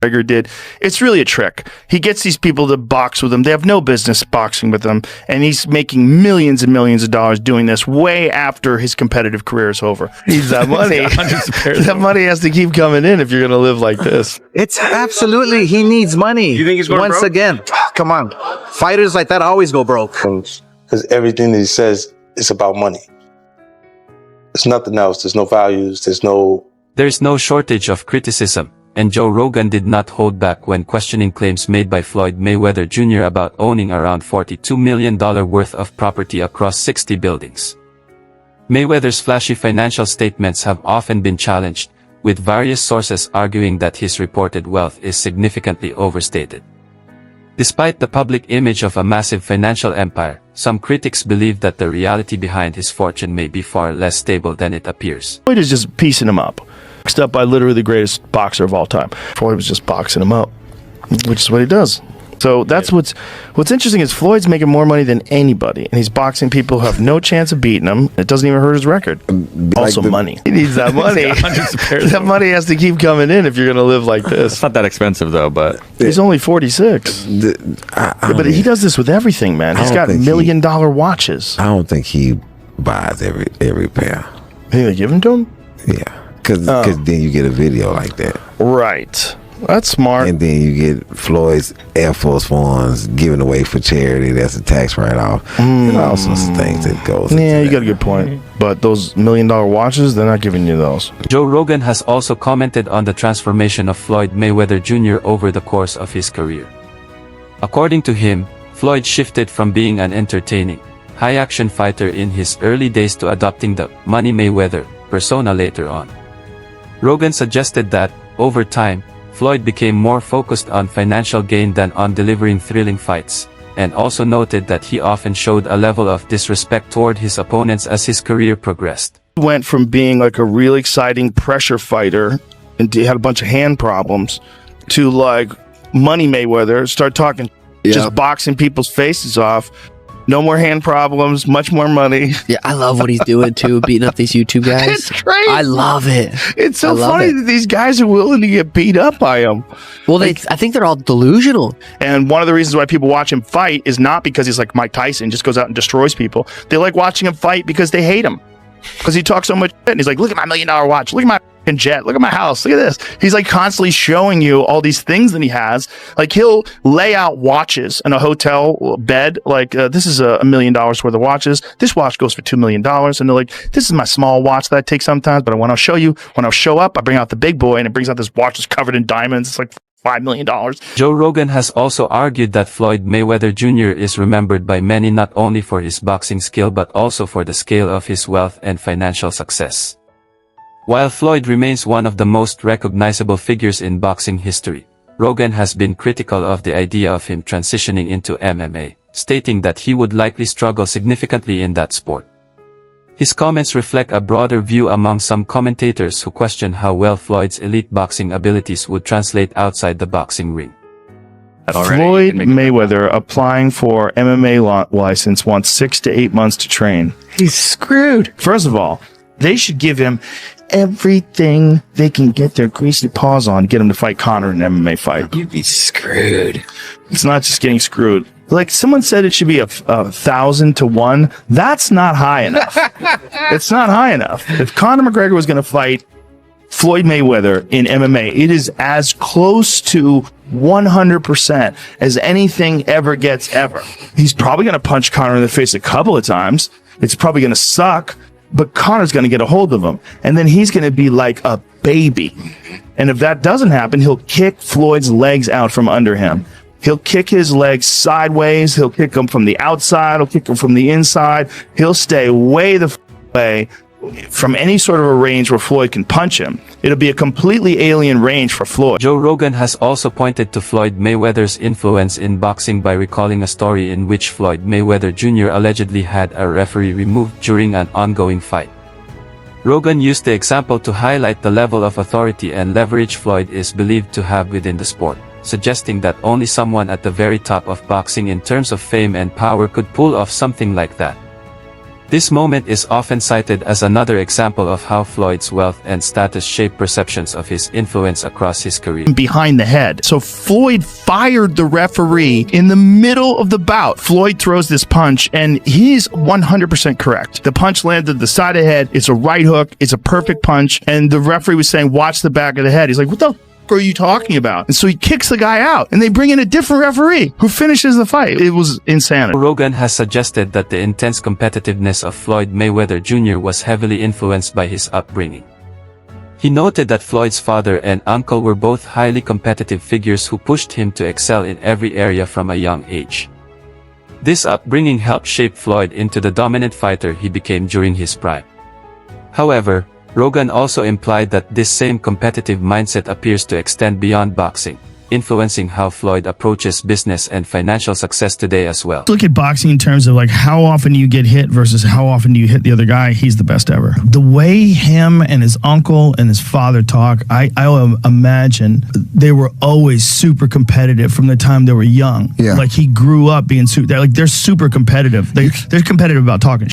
McGregor did. It's really a trick. He gets these people to box with him. They have no business boxing with him, and he's making millions and millions of dollars doing this way after his competitive career is over. Needs that money. That money has to keep coming in if you're going to live like this. It's absolutely, he needs money. You think he's going Once broke? again, come on. Fighters like that always go broke. Because everything that he says is about money. There's nothing else. There's no values. There's no shortage of criticism, and Joe Rogan did not hold back when questioning claims made by Floyd Mayweather Jr. about owning around $42 million worth of property across 60 buildings. Mayweather's flashy financial statements have often been challenged, with various sources arguing that his reported wealth is significantly overstated. Despite the public image of a massive financial empire, some critics believe that the reality behind his fortune may be far less stable than it appears. Floyd is just piecing him up. Boxed up by literally the greatest boxer of all time. Floyd was just boxing him up, which is what he does. So that's what's interesting is Floyd's making more money than anybody, and he's boxing people who have no chance of beating him. It doesn't even hurt his record. Also, money. He needs that money. That money has to keep coming in if you're going to live like this. It's not that expensive though, but he's only 46. But he does this with everything, man. He's got $1 million watches. I don't think he buys every pair. They give them to him? Yeah, because then you get a video like that. Right. That's smart. And then you get Floyd's Air Force Ones given away for charity. That's a tax write-off. There's all sorts of things that goes. Yeah, you got a good point. But those $1 million watches, they're not giving you those. Joe Rogan has also commented on the transformation of Floyd Mayweather Jr. over the course of his career. According to him, Floyd shifted from being an entertaining, high-action fighter in his early days to adopting the Money Mayweather persona later on. Rogan suggested that, over time, Floyd became more focused on financial gain than on delivering thrilling fights, and also noted that he often showed a level of disrespect toward his opponents as his career progressed. He went from being like a real exciting pressure fighter, and he had a bunch of hand problems, to like Money Mayweather, start talking, just boxing people's faces off. No more hand problems, much more money. Yeah, I love what he's doing too, beating up these YouTube guys. It's great. I love it. It's so funny that these guys are willing to get beat up by him. Well, I think they're all delusional. And one of the reasons why people watch him fight is not because he's like Mike Tyson, just goes out and destroys people. They like watching him fight because they hate him. Because he talks so much shit, and he's like, look at my $1 million watch, look at my jet, look at my house, look at this. He's like constantly showing you all these things that he has. Like he'll lay out watches in a hotel bed, like this is $1 million worth of watches, this watch goes for $2 million, and they're like, this is my small watch that I take sometimes, but when I'll show you, when I'll show up, I bring out the big boy, and it brings out this watch that's covered in diamonds. It's like $5 million. Joe Rogan has also argued that Floyd Mayweather Jr. is remembered by many not only for his boxing skill but also for the scale of his wealth and financial success. While Floyd remains one of the most recognizable figures in boxing history, Rogan has been critical of the idea of him transitioning into MMA, stating that he would likely struggle significantly in that sport. His comments reflect a broader view among some commentators who question how well Floyd's elite boxing abilities would translate outside the boxing ring. Floyd Mayweather applying for MMA license wants 6 to 8 months to train. He's screwed. First of all, they should give him everything they can get their greasy paws on, get him to fight Conor in an MMA fight. You'd be screwed. It's not just getting screwed. Like someone said it should be 1,000 to 1. That's not high enough. It's not high enough. If Conor McGregor was going to fight Floyd Mayweather in MMA, it is as close to 100% as anything ever gets ever. He's probably going to punch Conor in the face a couple of times. It's probably going to suck, but Conor's going to get a hold of him. And then he's going to be like a baby. And if that doesn't happen, he'll kick Floyd's legs out from under him. He'll kick his legs sideways. He'll kick them from the outside. He'll kick them from the inside. He'll stay way the way from any sort of a range where Floyd can punch him. It'll be a completely alien range for Floyd. Joe Rogan has also pointed to Floyd Mayweather's influence in boxing by recalling a story in which Floyd Mayweather Jr. allegedly had a referee removed during an ongoing fight. Rogan used the example to highlight the level of authority and leverage Floyd is believed to have within the sport, suggesting that only someone at the very top of boxing in terms of fame and power could pull off something like that. This moment is often cited as another example of how Floyd's wealth and status shape perceptions of his influence across his career. Behind the head. So Floyd fired the referee in the middle of the bout. Floyd throws this punch and he's 100% correct. The punch landed the side of the head. It's a right hook. It's a perfect punch. And the referee was saying, watch the back of the head. He's like, what the are you talking about? And so he kicks the guy out and they bring in a different referee who finishes the fight. It was insanity. Rogan has suggested that the intense competitiveness of Floyd Mayweather Jr. was heavily influenced by his upbringing. He noted that Floyd's father and uncle were both highly competitive figures who pushed him to excel in every area from a young age. This upbringing helped shape Floyd into the dominant fighter he became during his prime. However, Rogan also implied that this same competitive mindset appears to extend beyond boxing, influencing how Floyd approaches business and financial success today as well. Look at boxing in terms of like how often you get hit versus how often do you hit the other guy. He's the best ever. The way him and his uncle and his father talk, I imagine they were always super competitive from the time they were young. Yeah. Like he grew up being they're super competitive. They're competitive about talking.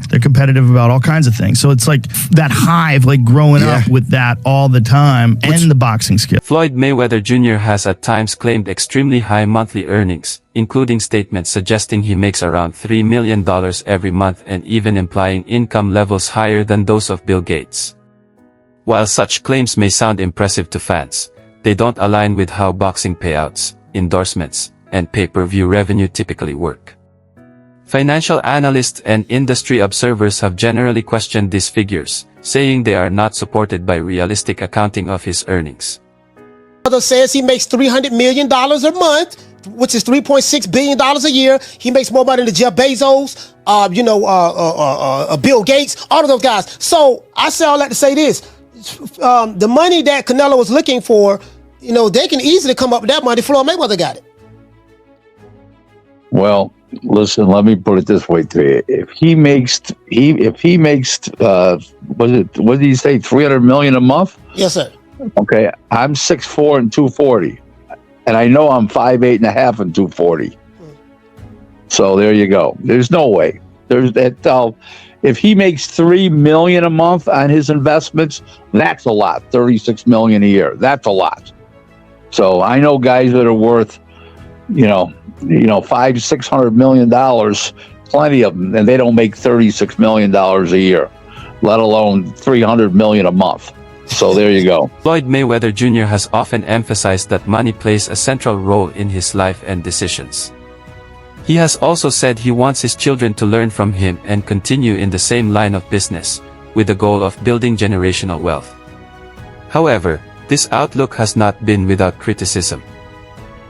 They're competitive about all kinds of things. So it's like that hive, like growing up with that all the time and the boxing skill. Floyd Mayweather Jr. has at times claimed extremely high monthly earnings, including statements suggesting he makes around $3 million every month and even implying income levels higher than those of Bill Gates. While such claims may sound impressive to fans, they don't align with how boxing payouts, endorsements, and pay-per-view revenue typically work. Financial analysts and industry observers have generally questioned these figures, saying they are not supported by realistic accounting of his earnings. Father says he makes $300 million a month, which is $3.6 billion a year. He makes more money than Jeff Bezos, Bill Gates, all of those guys. So I say all that to say this. The money that Canelo was looking for, they can easily come up with that money. Floyd Mayweather got it. Well, listen, let me put it this way to you. If he makes what did he say, 300 million a month? Yes, sir. Okay, I'm 6'4" and 240. And I know I'm 5'8" and a half and 240. So there you go. There's no way. There's that if he makes $3 million a month on his investments, that's a lot. 36 million a year. That's a lot. So I know guys that are worth, $500-600 million, plenty of them, and they don't make $36 million a year, let alone $300 million a month. So there you go. Floyd Mayweather Jr. has often emphasized that money plays a central role in his life and decisions. He has also said he wants his children to learn from him and continue in the same line of business, with the goal of building generational wealth. However, this outlook has not been without criticism.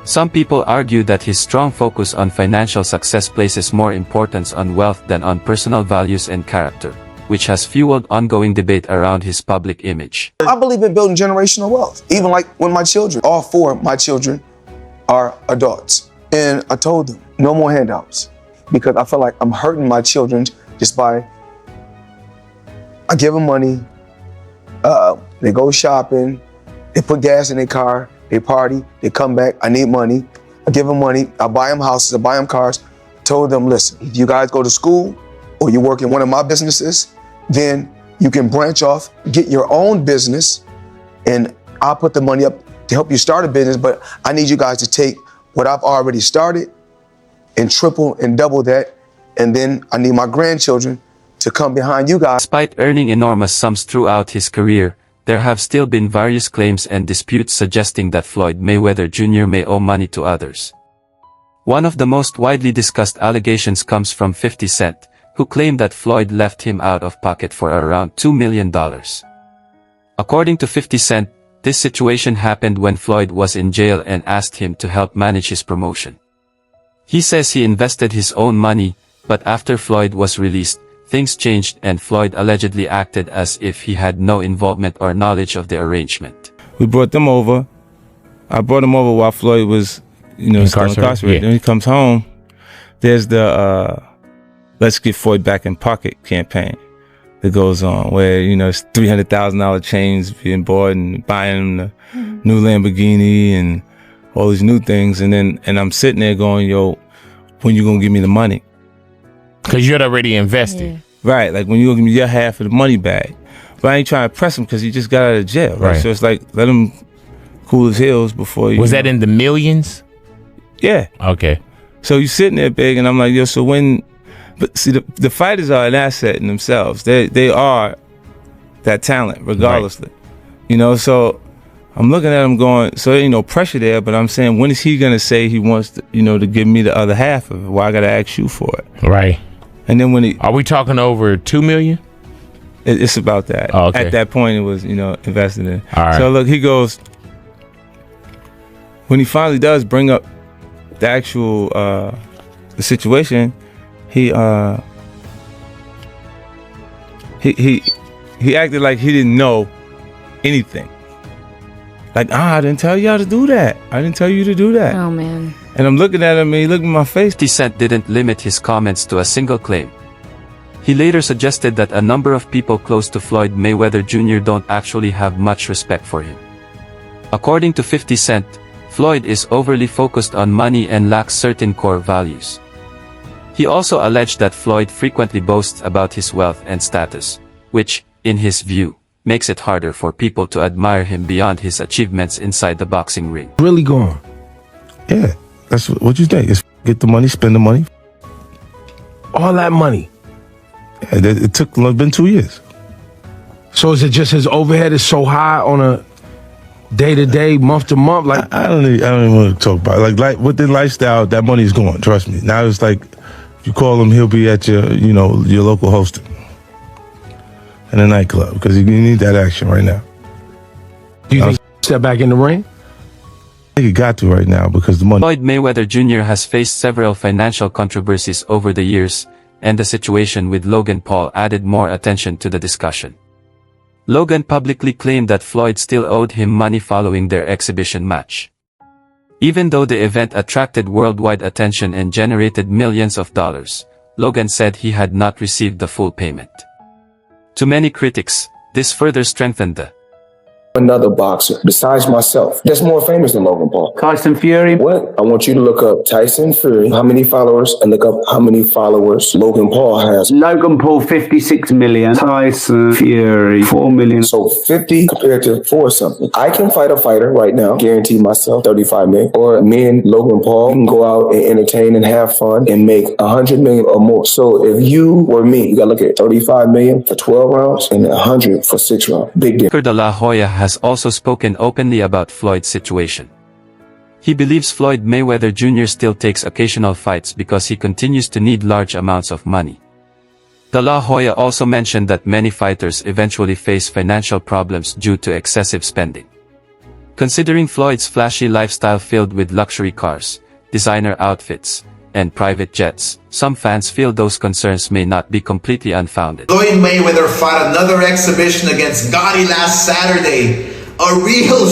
Some people argue that his strong focus on financial success places more importance on wealth than on personal values and character, which has fueled ongoing debate around his public image. I believe in building generational wealth. Even like when my children, all four of my children are adults. And I told them, no more handouts. Because I feel like I'm hurting my children just by, I give them money, they go shopping, they put gas in their car, they party, they come back, I need money. I give them money, I buy them houses, I buy them cars. I told them, listen, if you guys go to school or you work in one of my businesses, then you can branch off, get your own business, and I'll put the money up to help you start a business, but I need you guys to take what I've already started and triple and double that, and then I need my grandchildren to come behind you guys. Despite earning enormous sums throughout his career, there have still been various claims and disputes suggesting that Floyd Mayweather Jr. may owe money to others. One of the most widely discussed allegations comes from 50 Cent, who claimed that Floyd left him out of pocket for around $2 million. According to 50 Cent, this situation happened when Floyd was in jail and asked him to help manage his promotion. He says he invested his own money, but after Floyd was released, things changed and Floyd allegedly acted as if he had no involvement or knowledge of the arrangement. We brought them over. I brought him over while Floyd was, still incarcerated. Then he comes home. There's the Let's Get Floyd Back in Pocket campaign that goes on, where, it's $300,000 chains being bought and buying the new Lamborghini and all these new things. And I'm sitting there going, yo, when you gonna give me the money? Because you'd already invested. Right, like when you give me your half of the money back. But I ain't trying to press him because he just got out of jail. Right? So it's like, let him cool his heels before you. Was that in the millions? Yeah. Okay. So you sitting there big, and I'm like, yo, so when, but see, the fighters are an asset in themselves. They are that talent, regardlessly. Right. You know, so I'm looking at him going, so there ain't no pressure there, but I'm saying, when is he going to say he wants to, you know, to give me the other half of it? Why I got to ask you for it? Right. And then when he... Are we talking over $2 million? It's about that. Oh, okay. At that point, it was, you know, invested in. All right. So look, he goes, when he finally does bring up the actual the situation, he acted like he didn't know anything. Like, I didn't tell y'all to do that. I didn't tell you to do that. Oh man. And I'm looking at him, and he looked in my face. 50 Cent didn't limit his comments to a single claim. He later suggested that a number of people close to Floyd Mayweather Jr. don't actually have much respect for him. According to 50 Cent, Floyd is overly focused on money and lacks certain core values. He also alleged that Floyd frequently boasts about his wealth and status, which, in his view, makes it harder for people to admire him beyond his achievements inside the boxing ring. Really gone. Yeah, that's what you think. Is get the money, spend the money. All that money. Yeah, it took been 2 years. So is it just his overhead is so high on a day-to-day, month-to-month? Like I don't even want to talk about it. Like with the lifestyle, that money's gone. Trust me. Now it's like, if you call him, he'll be at your, you know, your local hosting in a nightclub because you need that action right now. Do you think he'll step back in the ring? I think he got to right now because the money. Floyd Mayweather Jr. has faced several financial controversies over the years, and the situation with Logan Paul added more attention to the discussion. Logan publicly claimed that Floyd still owed him money following their exhibition match. Even though the event attracted worldwide attention and generated millions of dollars, Logan said he had not received the full payment. To many critics, this further strengthened the another boxer besides myself that's more famous than Logan Paul. Tyson Fury. What? I want you to look up Tyson Fury, how many followers, and look up how many followers Logan Paul has. Logan Paul 56 million. Tyson Fury 4 million. So 50 compared to 4 something. I can fight a fighter right now, guarantee myself 35 million. Or me and Logan Paul can go out and entertain and have fun and make 100 million or more. So if you were me, you gotta look at 35 million for 12 rounds and 100 for 6 rounds. Big difference. De La Hoya has also spoken openly about Floyd's situation. He believes Floyd Mayweather Jr. still takes occasional fights because he continues to need large amounts of money. De La Hoya also mentioned that many fighters eventually face financial problems due to excessive spending. Considering Floyd's flashy lifestyle filled with luxury cars, designer outfits, and private jets, some fans feel those concerns may not be completely unfounded. Floyd Mayweather fought another exhibition against Gotti last Saturday. A real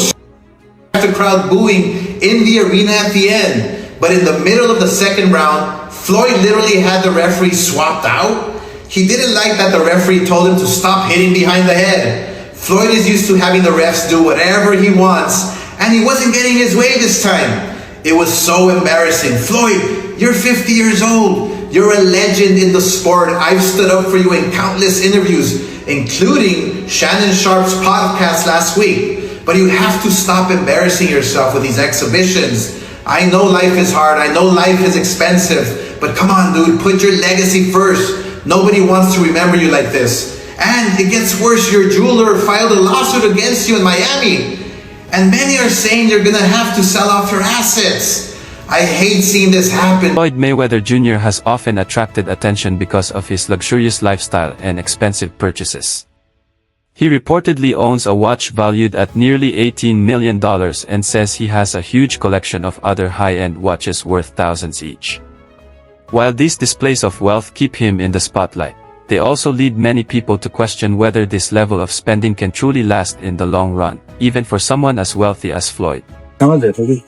the crowd booing in the arena at the end. But in the middle of the second round, Floyd literally had the referee swapped out. He didn't like that the referee told him to stop hitting behind the head. Floyd is used to having the refs do whatever he wants, and he wasn't getting his way this time. It was so embarrassing. Floyd, you're 50 years old. You're a legend in the sport. I've stood up for you in countless interviews, including Shannon Sharp's podcast last week. But you have to stop embarrassing yourself with these exhibitions. I know life is hard. I know life is expensive. But come on, dude, put your legacy first. Nobody wants to remember you like this. And it gets worse. Your jeweler filed a lawsuit against you in Miami. And many are saying you're gonna have to sell off your assets. I hate seeing this happen. Floyd Mayweather Jr. has often attracted attention because of his luxurious lifestyle and expensive purchases. He reportedly owns a watch valued at nearly $18 million and says he has a huge collection of other high-end watches worth thousands each. While these displays of wealth keep him in the spotlight, they also lead many people to question whether this level of spending can truly last in the long run, even for someone as wealthy as Floyd. How much is it?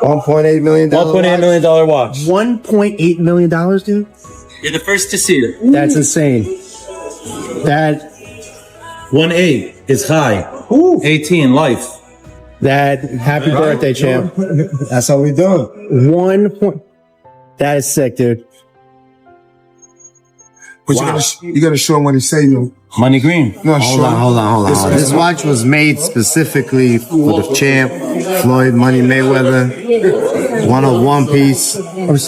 $1.8 million. $1.8 million watch. $1.8 million, dude? You're the first to see it. That's insane. That 1.8 is high. 18 life. That happy birthday, champ. That's how we doing. That is sick, dude. But you gotta show him what he say, though. Money green. No, Hold on. This watch was made specifically for the champ, Floyd Money Mayweather. One of one piece. One of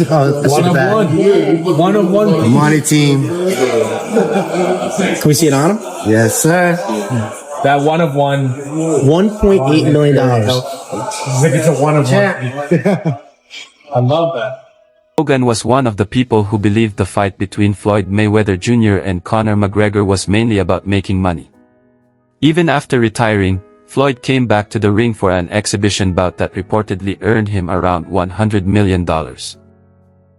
one. The money team. Can we see it on him? Yes, sir. That one of one. $1.8 million. It's a one of one. I love that. Logan was one of the people who believed the fight between Floyd Mayweather Jr. and Conor McGregor was mainly about making money. Even after retiring, Floyd came back to the ring for an exhibition bout that reportedly earned him around $100 million.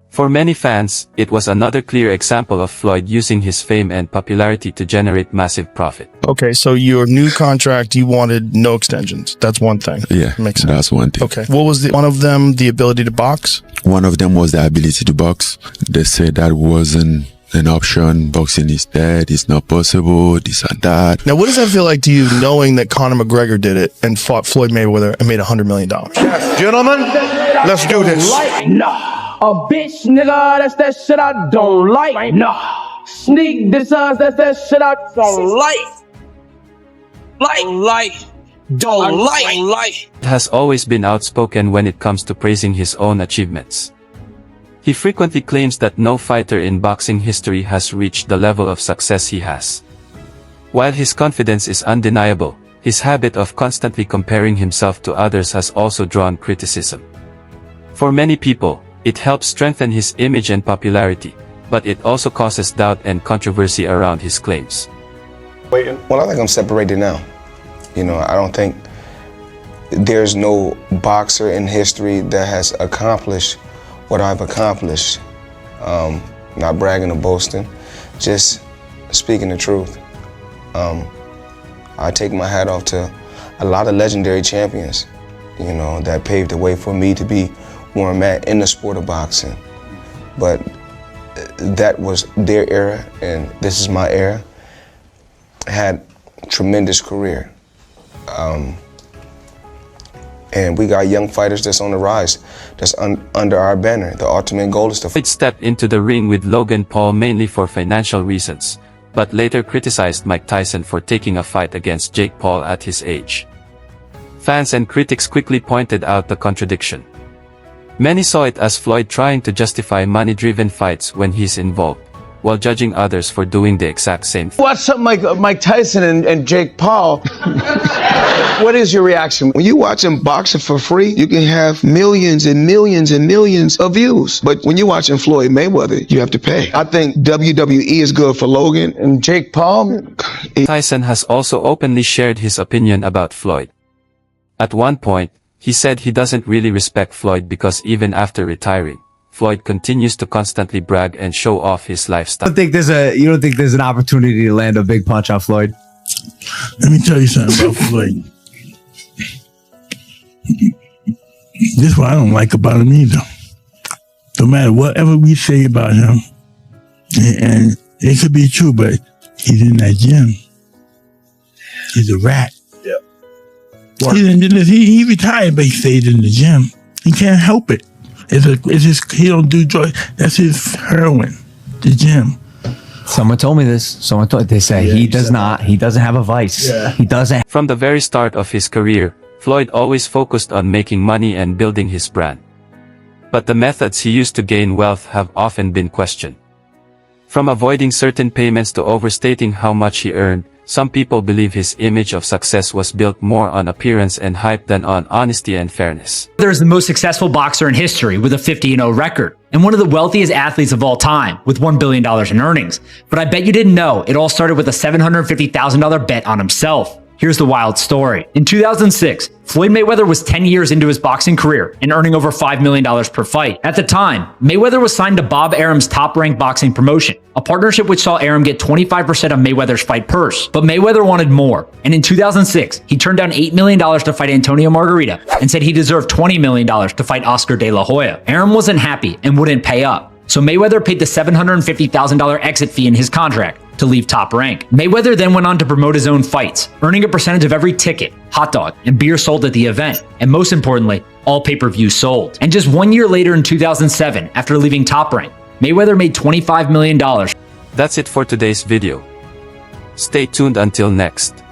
For many fans, it was another clear example of Floyd using his fame and popularity to generate massive profit. Okay, so your new contract, you wanted no extensions. That's one thing. Yeah, makes sense. That's one thing. Okay, what was one of them? The ability to box? One of them was the ability to box. They said that wasn't an option. Boxing is dead. It's not possible. This and that. Now, what does that feel like to you, knowing that Conor McGregor did it and fought Floyd Mayweather and made $100 million? Gentlemen, let's do this. A bitch, nigga, that's that shit I don't like. Nah. Sneak this that's that shit I don't like. It has always been outspoken when it comes to praising his own achievements. He frequently claims that no fighter in boxing history has reached the level of success he has. While his confidence is undeniable, his habit of constantly comparing himself to others has also drawn criticism. For many people, it helps strengthen his image and popularity, but it also causes doubt and controversy around his claims. Well, I think I'm separated now. You know, I don't think there's no boxer in history that has accomplished what I've accomplished. Not bragging or boasting, just speaking the truth. I take my hat off to a lot of legendary champions, you know, that paved the way for me to be where I'm at in the sport of boxing. But that was their era, and this is my era. Had a tremendous career. And we got young fighters that's on the rise, that's under our banner. The ultimate goal is to Floyd stepped into the ring with Logan Paul mainly for financial reasons, but later criticized Mike Tyson for taking a fight against Jake Paul at his age. Fans and critics quickly pointed out the contradiction. Many saw it as Floyd trying to justify money-driven fights when he's involved, while judging others for doing the exact same thing. watch something like Mike Tyson and Jake Paul. What is your reaction? When you watching boxing for free, you can have millions and millions and millions of views. But when you're watching Floyd Mayweather, you have to pay. I think WWE is good for Logan and Jake Paul. Tyson has also openly shared his opinion about Floyd. At one point, he said he doesn't really respect Floyd because even after retiring, Floyd continues to constantly brag and show off his lifestyle. You don't think there's an opportunity to land a big punch on Floyd? Let me tell you something about Floyd. This is what I don't like about him either. No matter whatever we say about him, and it could be true, but he's in that gym. He's a rat. He retired, but he stayed in the gym. He can't help it. It's just he don't do drugs. That's his heroin. The gym. Someone told me this. They say he doesn't have a vice. Yeah. He doesn't. From the very start of his career, Floyd always focused on making money and building his brand. But the methods he used to gain wealth have often been questioned. From avoiding certain payments to overstating how much he earned, some people believe his image of success was built more on appearance and hype than on honesty and fairness. Mayweather is the most successful boxer in history with a 50-0 record, and one of the wealthiest athletes of all time with $1 billion in earnings. But I bet you didn't know it all started with a $750,000 bet on himself. Here's the wild story. In 2006, Floyd Mayweather was 10 years into his boxing career and earning over $5 million per fight. At the time, Mayweather was signed to Bob Arum's top-ranked boxing promotion, a partnership which saw Arum get 25% of Mayweather's fight purse. But Mayweather wanted more, and in 2006, he turned down $8 million to fight Antonio Margarita and said he deserved $20 million to fight Oscar De La Hoya. Arum wasn't happy and wouldn't pay up, so Mayweather paid the $750,000 exit fee in his contract to leave Top Rank. Mayweather then went on to promote his own fights, earning a percentage of every ticket, hot dog, and beer sold at the event, and most importantly, all pay-per-views sold. And just 1 year later in 2007, after leaving Top Rank, Mayweather made $25 million. That's it for today's video. Stay tuned until next.